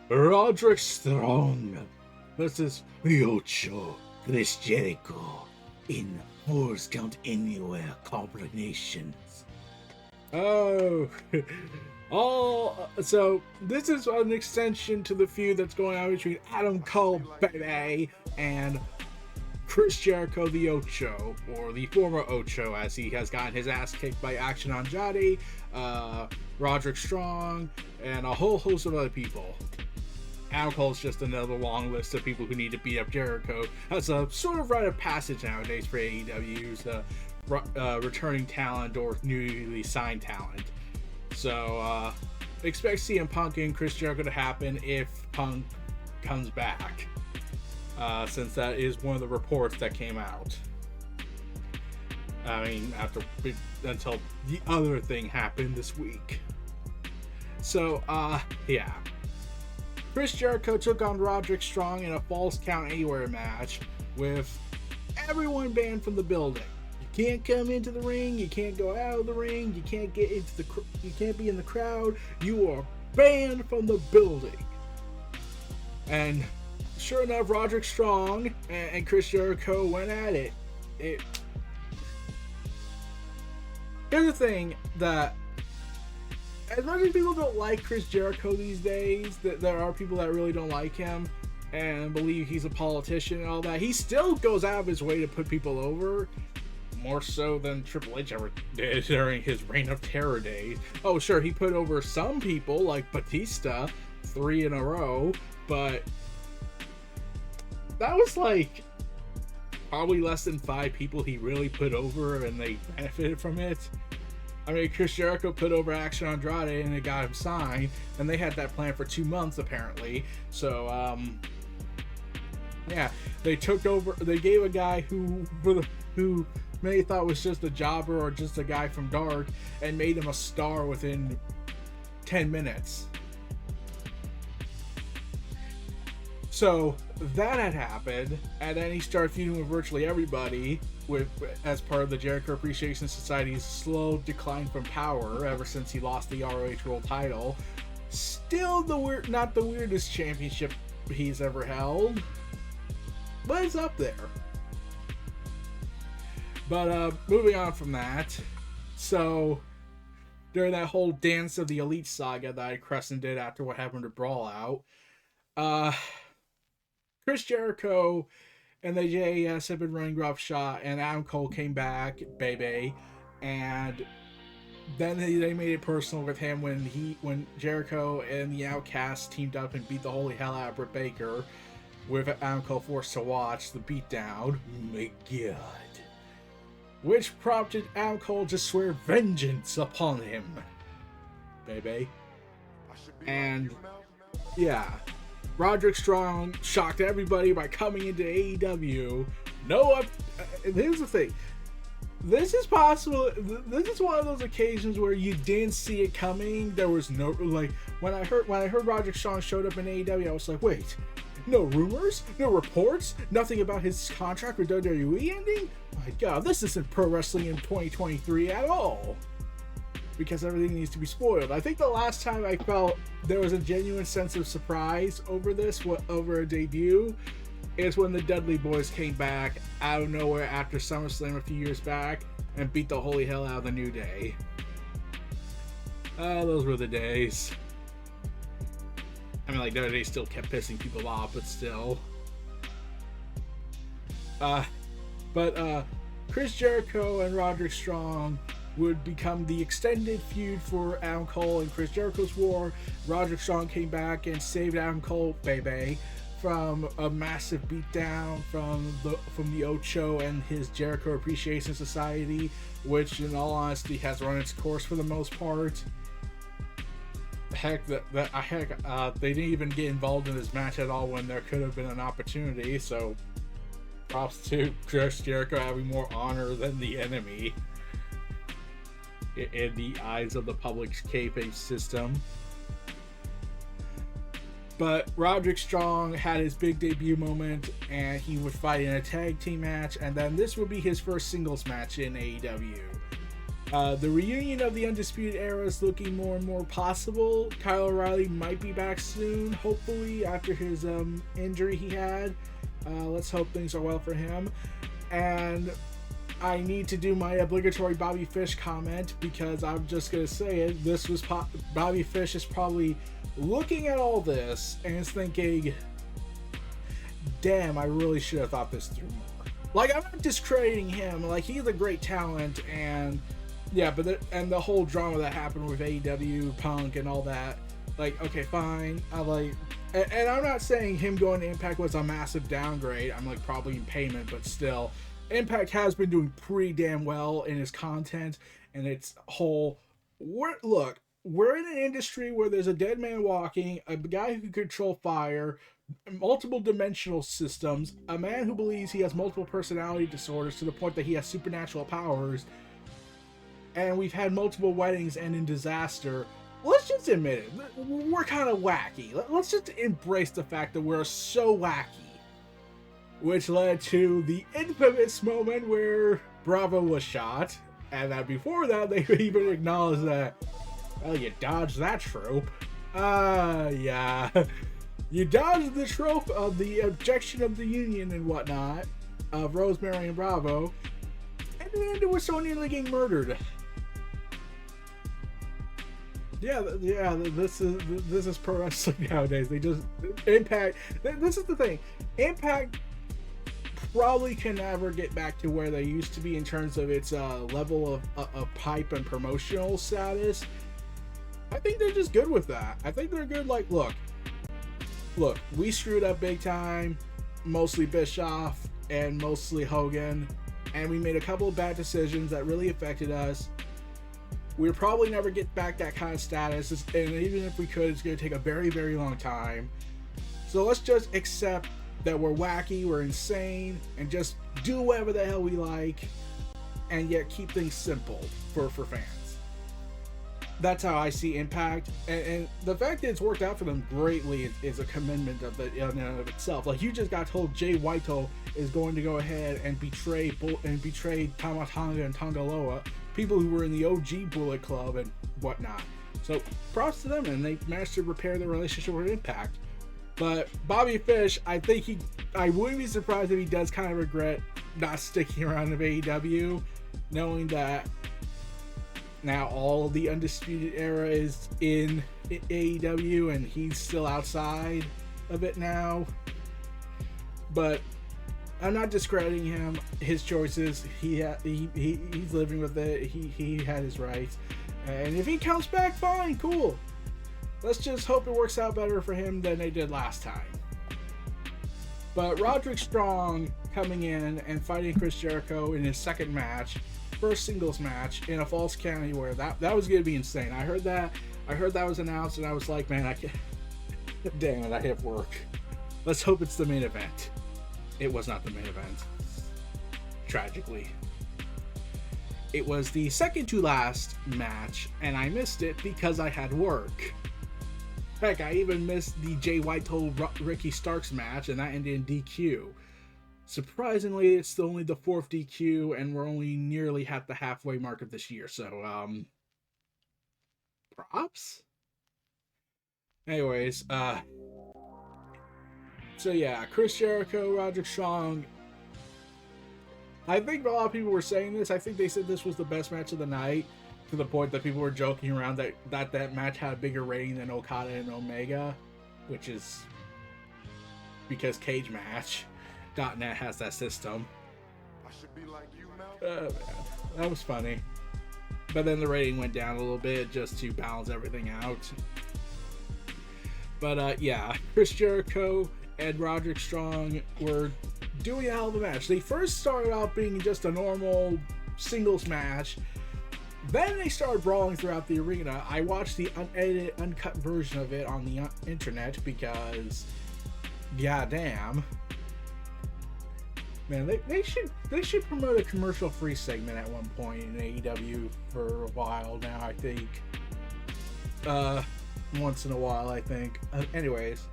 Roderick Strong versus Ocho, Chris Jericho in Force Count Anywhere combinations. So this is an extension to the feud that's going on between Adam Cole, baby, and Chris Jericho, the Ocho, or the former Ocho, as he has gotten his ass kicked by Action Andrade, Roderick Strong, and a whole host of other people. Adam Cole's just another long list of people who need to beat up Jericho. That's a sort of rite of passage nowadays for AEW's returning talent or newly signed talent. So expect CM Punk and Chris Jericho to happen if Punk comes back. Since that is one of the reports that came out. I mean, until the other thing happened this week. So, yeah. Chris Jericho took on Roderick Strong in a Falls Count Anywhere match with everyone banned from the building. You can't come into the ring, you can't go out of the ring, you can't get into you can't be in the crowd. You are banned from the building. And sure enough, Roderick Strong and Chris Jericho went at it. Here's the thing, that as much as people don't like Chris Jericho these days, that there are people that really don't like him and believe he's a politician and all that, he still goes out of his way to put people over, more so than Triple H ever did during his Reign of Terror days. Oh, sure, he put over some people, like Batista, 3 in a row, but that was like probably less than 5 people he really put over and they benefited from it. I mean, Chris Jericho put over Action Andrade and it got him signed, and they had that plan for 2 months apparently. So yeah, they took over. They gave a guy who many thought was just a jobber or just a guy from Dark, and made him a star within 10 minutes. So that had happened, and then he started feuding with virtually everybody as part of the Jericho Appreciation Society's slow decline from power ever since he lost the ROH World title. Still not the weirdest championship he's ever held, but it's up there. But moving on from that, so during that whole Dance of the Elite saga that Crescent did after what happened to Brawl Out, Chris Jericho and the J.A.S have been running roughshod, and Adam Cole came back, baby, and then they made it personal with him when Jericho and the Outcasts teamed up and beat the holy hell out of Britt Baker, with Adam Cole forced to watch the beatdown. My God. Which prompted Adam Cole to swear vengeance upon him, baby. And yeah, Roderick Strong shocked everybody by coming into AEW. Here's the thing. This is possible. This is one of those occasions where you didn't see it coming. There was no, like, when I heard Roderick Strong showed up in AEW, I was like, wait, no rumors, no reports, nothing about his contract with WWE ending? My God, this isn't pro wrestling in 2023 at all. Because everything needs to be spoiled. I think the last time I felt there was a genuine sense of surprise over a debut, is when the Dudley Boys came back out of nowhere after SummerSlam a few years back and beat the holy hell out of the New Day. Those were the days. I mean, like, they still kept pissing people off, but still. Chris Jericho and Roderick Strong would become the extended feud for Adam Cole and Chris Jericho's war. Roderick Strong came back and saved Adam Cole, baby, from a massive beatdown from the Ocho and his Jericho Appreciation Society, which in all honesty has run its course for the most part. Heck, they didn't even get involved in this match at all when there could have been an opportunity, so props to Chris Jericho having more honor than the enemy in the eyes of the public's kayfabe system. But Roderick Strong had his big debut moment, and he would fight in a tag team match, and then this would be his first singles match in AEW. The reunion of the Undisputed Era is looking more and more possible. Kyle O'Reilly might be back soon, hopefully, after his injury he had. Let's hope things are well for him. And I need to do my obligatory Bobby Fish comment, because I'm just going to say it. This was Bobby Fish is probably looking at all this and is thinking, damn, I really should have thought this through more. Like, I'm not discrediting him. Like, he's a great talent, and yeah, but the whole drama that happened with AEW, Punk, and all that. Like, okay, fine. And I'm not saying him going to Impact was a massive downgrade. I'm like probably in payment, but still, Impact has been doing pretty damn well in its content and its whole. We're in an industry where there's a dead man walking, a guy who can control fire, multiple dimensional systems, a man who believes he has multiple personality disorders to the point that he has supernatural powers. And we've had multiple weddings end in disaster. Let's just admit it. We're kind of wacky. Let's just embrace the fact that we're so wacky. Which led to the infamous moment where Bravo was shot. And that before that, they even acknowledged that, well, you dodged that trope. Yeah. You dodged the trope of the objection of the union and whatnot, of Rosemary and Bravo. And then ended with Sonya nearly getting murdered. Yeah, this is pro wrestling nowadays. They just Impact. This is the thing. Impact probably can never get back to where they used to be in terms of its level of pipe and promotional status. I think they're just good with that. I think they're good. Like, look, we screwed up big time, mostly Bischoff and mostly Hogan, and we made a couple of bad decisions that really affected us. We'll probably never get back that kind of status, and even if we could, it's going to take a very, very long time. So let's just accept that we're wacky, we're insane, and just do whatever the hell we like, and yet keep things simple for fans. That's how I see Impact, and the fact that it's worked out for them greatly is a commendment of it in and of itself. Like, you just got told Jay Whitehall is going to go ahead and betray Tama Tonga and Tongaloa, people who were in the OG Bullet Club and whatnot. So props to them, and they managed to repair their relationship with Impact. But Bobby Fish, I wouldn't be surprised if he does kind of regret not sticking around in AEW, knowing that now all of the Undisputed Era is in AEW and he's still outside of it now. But I'm not discrediting him. His choices, he's living with it. He had his rights, and if he comes back, fine, cool. Let's just hope it works out better for him than they did last time. But Roderick Strong coming in and fighting Chris Jericho in his second match, first singles match in a Falls Count Anywhere. That was gonna be insane. I heard that was announced, and I was like, man, I can't. Dang it, I have work. Let's hope it's the main event. It was not the main event. Tragically. It was the second to last match, and I missed it because I had work. Heck, I even missed the Jay Whitehall Ricky Starks match, and that ended in DQ. Surprisingly, it's only the fourth DQ, and we're only nearly at the halfway mark of this year, so, props? Anyways, so yeah, Chris Jericho, Roderick Strong. I think a lot of people were saying this. I think they said this was the best match of the night, to the point that people were joking around that match had a bigger rating than Okada and Omega, which is because CageMatch.net has that system. I should be like you now. That was funny. But then the rating went down a little bit just to balance everything out. But yeah, Chris Jericho and Roderick Strong were doing a hell of a match. They first started out being just a normal singles match. Then they started brawling throughout the arena. I watched the unedited, uncut version of it on the internet because, goddamn, man, they should promote a commercial-free segment at one point in AEW for a while now. I think, once in a while, I think. Anyways,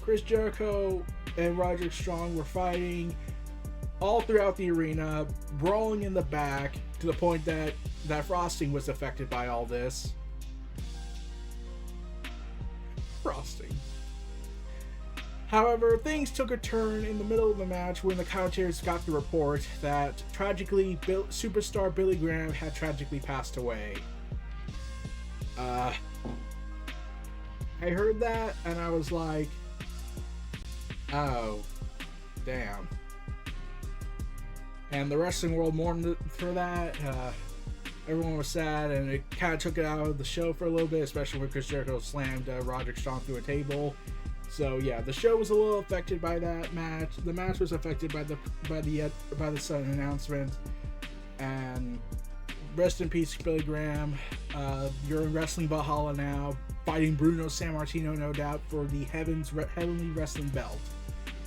Chris Jericho and Roderick Strong were fighting all throughout the arena, brawling in the back to the point that that frosting was affected by all this. Frosting. However, things took a turn in the middle of the match when the commentators got the report that tragically superstar Billy Graham had tragically passed away. I heard that and I was like, oh, damn. And the wrestling world mourned for that. Everyone was sad, and it kind of took it out of the show for a little bit, especially when Chris Jericho slammed Roderick Strong through a table. So yeah, the show was a little affected by that match. The match was affected by the sudden announcement. And rest in peace, Billy Graham. You're in Wrestling Valhalla now, fighting Bruno Sammartino, no doubt, for the heavenly wrestling belt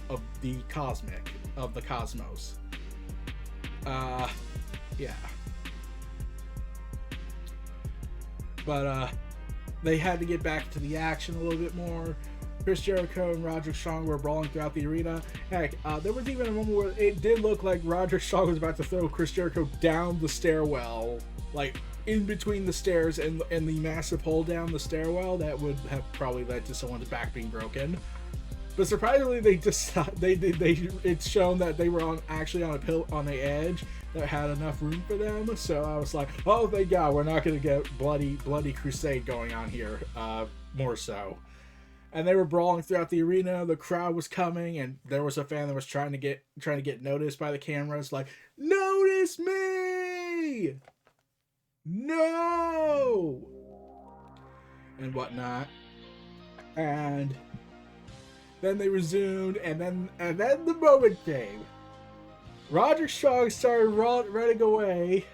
of the cosmos. Yeah. But they had to get back to the action a little bit more. Chris Jericho and Roderick Strong were brawling throughout the arena. Heck, there was even a moment where it did look like Roderick Strong was about to throw Chris Jericho down the stairwell, like in between the stairs and the massive hole down the stairwell that would have probably led to someone's back being broken. But surprisingly, it's shown that they were actually on the edge that had enough room for them. So I was like, oh, thank God, we're not going to get bloody crusade going on here. More so. And they were brawling throughout the arena. The crowd was coming, and there was a fan that was trying to get noticed by the cameras, like, notice me, no, and whatnot. And then they resumed, and then the moment came. Roderick Strong started running away.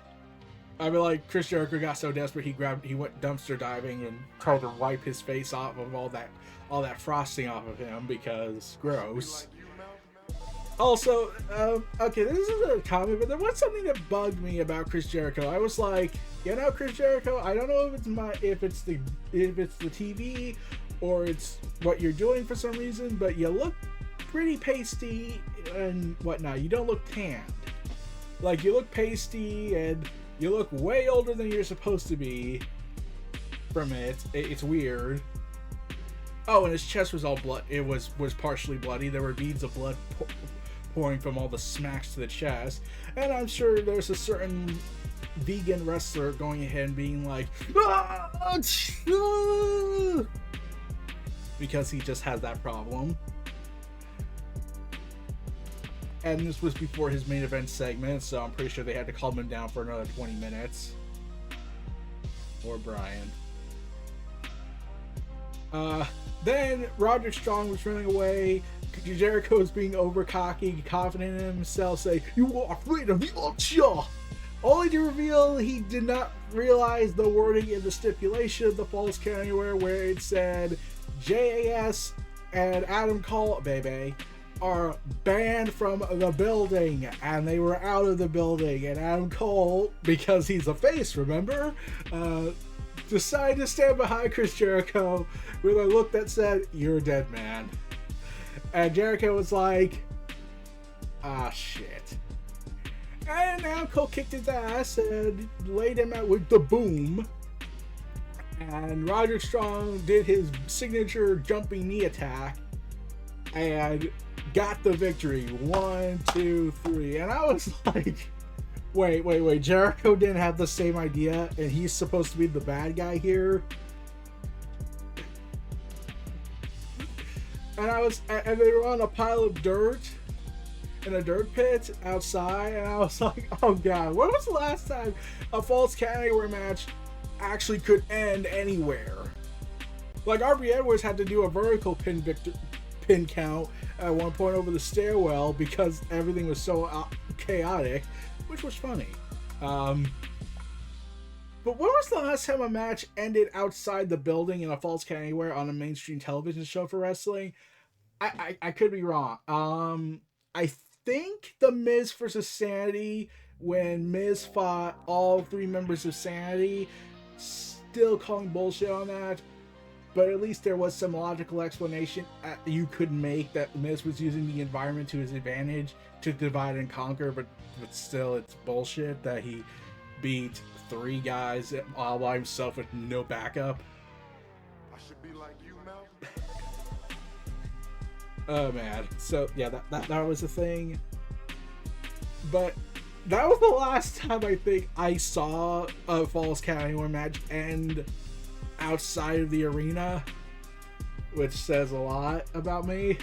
I mean, like, Chris Jericho got so desperate he went dumpster diving and tried to wipe his face off of all that frosting off of him because gross. Also, okay, this isn't a comment, but there was something that bugged me about Chris Jericho. I was like, Chris Jericho, I don't know if it's the TV or it's what you're doing for some reason, but you look pretty pasty and whatnot. You don't look tanned. Like, you look pasty and you look way older than you're supposed to be from it. It's weird. Oh, and his chest was all blood. It was partially bloody. There were beads of blood pouring from all the smacks to the chest. And I'm sure there's a certain vegan wrestler going ahead and being like, ah! Because he just has that problem. And this was before his main event segment, so I'm pretty sure they had to calm him down for another 20 minutes. Or Brian. Then Roderick Strong was running away. Jericho was being over cocky, confident in himself, saying, "You are afraid of the Ocho!" Only to reveal he did not realize the wording in the stipulation of the Falls Count Anywhere, where it said J.A.S. and Adam Cole, baby, are banned from the building, and they were out of the building. And Adam Cole, because he's a face, remember, decided to stand behind Chris Jericho with a look that said, "You're a dead man." And Jericho was like, ah, shit. And now Cole kicked his ass and laid him out with the boom. And Roderick Strong did his signature jumping knee attack and got the victory. 1, 2, 3. And I was like, wait. Jericho didn't have the same idea, and he's supposed to be the bad guy here. And they were on a pile of dirt in a dirt pit outside, and I was like, oh god, when was the last time a Falls Count Anywhere match actually could end anywhere? Like, RB Edwards had to do a vertical pin count at one point over the stairwell because everything was so chaotic, which was funny. But when was the last time a match ended outside the building in a Falls Count Anywhere on a mainstream television show for wrestling? I could be wrong. I think The Miz versus Sanity, when Miz fought all 3 members of Sanity, still calling bullshit on that. But at least there was some logical explanation you could make that Miz was using the environment to his advantage to divide and conquer, but still it's bullshit that he beat 3 guys all by himself with no backup. I should be like you, Mel. Oh man. So yeah, that was the thing. But that was the last time I think I saw a Falls Count Anywhere match end outside of the arena, which says a lot about me.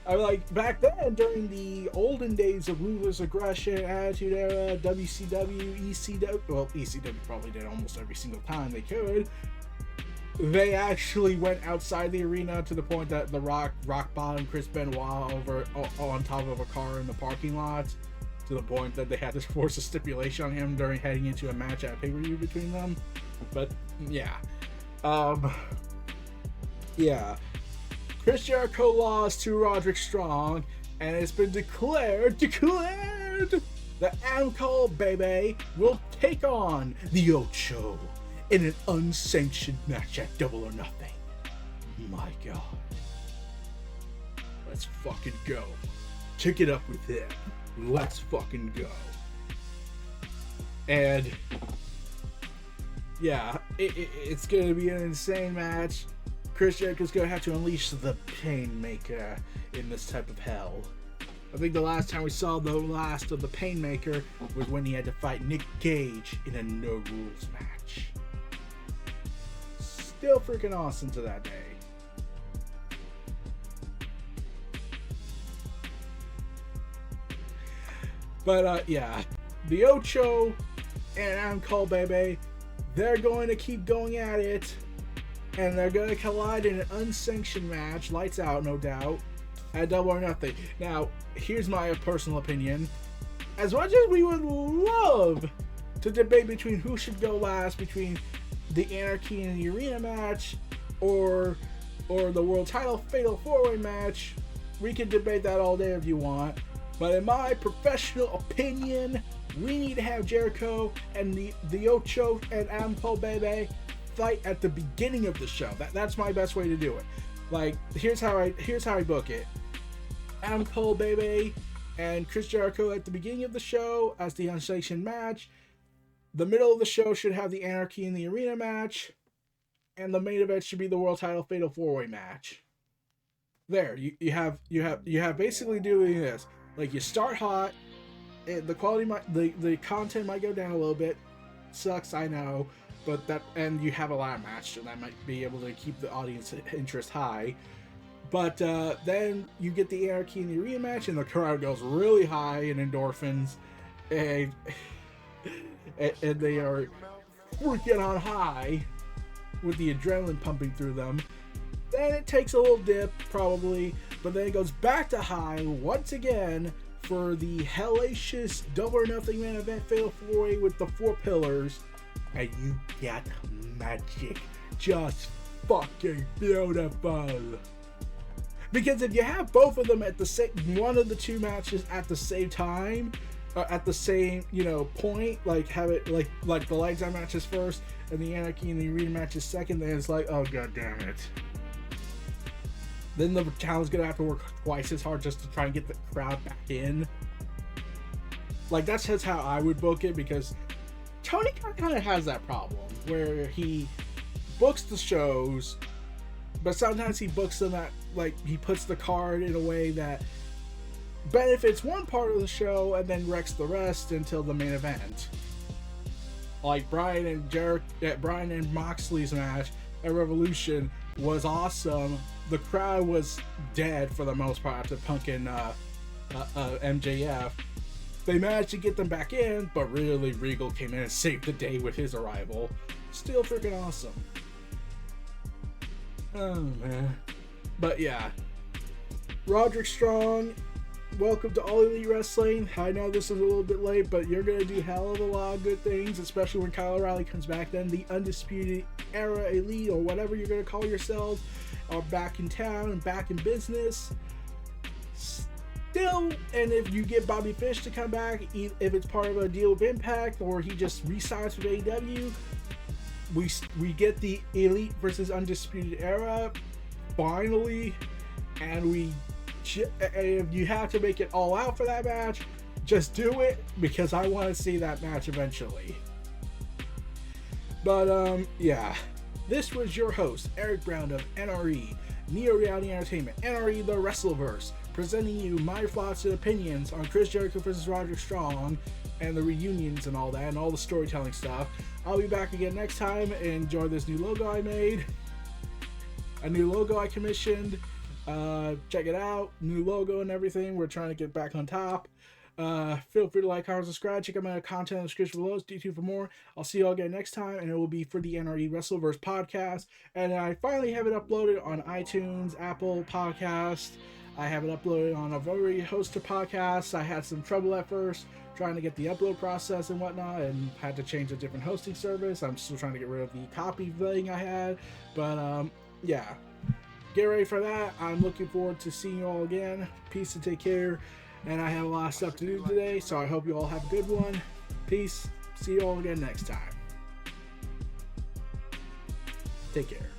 I like back then, during the olden days of Ruthless Aggression, Attitude Era, WCW, ECW. Well, ECW probably did almost every single time they could. They actually went outside the arena to the point that the Rock Bottom Chris Benoit over on top of a car in the parking lot, to the point that they had to force a stipulation on him during heading into a match at pay-per-view between them. But yeah, yeah. Chris Jericho lost to Roderick Strong, and it's been declared that Uncle Baby will take on the Ocho in an unsanctioned match at Double or Nothing. My God. Let's fucking go. Kick it up with him. Let's fucking go. And yeah, it's gonna be an insane match. Chris Jericho's gonna have to unleash the Painmaker in this type of hell. I think the last time we saw the last of the Painmaker was when he had to fight Nick Gage in a no rules match. Still freaking awesome to that day. But yeah, the Ocho and Uncle Baby, they're going to keep going at it. And they're going to collide in an unsanctioned match, lights out, no doubt, at Double or Nothing. Now, here's my personal opinion. As much as we would love to debate between who should go last, between the Anarchy in the Arena match or the World Title Fatal 4-Way match, we can debate that all day if you want. But in my professional opinion, we need to have Jericho and the Ocho and Uncle Baby fight at the beginning of the show. That's my best way to do it. Like, here's how I book it. Uncle Baby and Chris Jericho at the beginning of the show as the unsanctioned match. The middle of the show should have the Anarchy in the Arena match, and the main event should be the World Title Fatal 4-Way match. There, you have basically doing this. Like, you start hot, the quality the content might go down a little bit. Sucks, I know. But and you have a lot of matches, and that might be able to keep the audience interest high. But then you get the Anarchy in the Arena match, and the crowd goes really high in endorphins, and they are freaking on high with the adrenaline pumping through them. Then it takes a little dip, probably, but then it goes back to high once again for the hellacious Double or Nothing main event Fatal 4-Way with the 4 pillars. And you get magic. Just fucking beautiful. Because if you have both of them at the same, one of the two matches at the same time, at the same, point, like have it like the lights out matches first and the Anarchy and the Arena matches second, then it's like, oh god damn it. Then the talent's gonna have to work twice as hard just to try and get the crowd back in. Like, that's just how I would book it, because Tony kind of has that problem where he books the shows, but sometimes he books them at, like, he puts the card in a way that benefits one part of the show and then wrecks the rest until the main event. Like Bryan and Moxley's match at Revolution was awesome. The crowd was dead for the most part after Punk and MJF. They managed to get them back in, but really Regal came in and saved the day with his arrival. Still freaking awesome. Oh man. But yeah. Roderick Strong, welcome to All Elite Wrestling. I know this is a little bit late, but you're going to do hell of a lot of good things, especially when Kyle O'Reilly comes back. Then the Undisputed Era Elite, or whatever you're going to call yourselves, are back in town and back in business. Still, and if you get Bobby Fish to come back, if it's part of a deal with Impact or he just re-signs with AEW, we get the Elite versus Undisputed Era finally, and if you have to make it all out for that match, Just do it because I want to see that match eventually. But yeah, this was your host Eric Brown of NRE Neo Reality Entertainment, NRE The WrestleVerse, presenting you my thoughts and opinions on Chris Jericho vs. Roderick Strong and the reunions and all that and all the storytelling stuff. I'll be back again next time and enjoy this new logo I made. A new logo I commissioned. Check it out. New logo and everything. We're trying to get back on top. Feel free to like, comment, subscribe. Check out my content in the description below. Stay tuned for more. I'll see you all again next time, and it will be for the NRE WrestleVerse podcast. And I finally have it uploaded on iTunes, Apple Podcast. I have it uploaded on a variety host of podcasts. I had some trouble at first trying to get the upload process and whatnot, and had to change a different hosting service. I'm still trying to get rid of the copy thing I had, but yeah, get ready for that. I'm looking forward to seeing you all again. Peace and take care. And I have a lot of stuff to do today, so I hope you all have a good one. Peace. See you all again next time. Take care.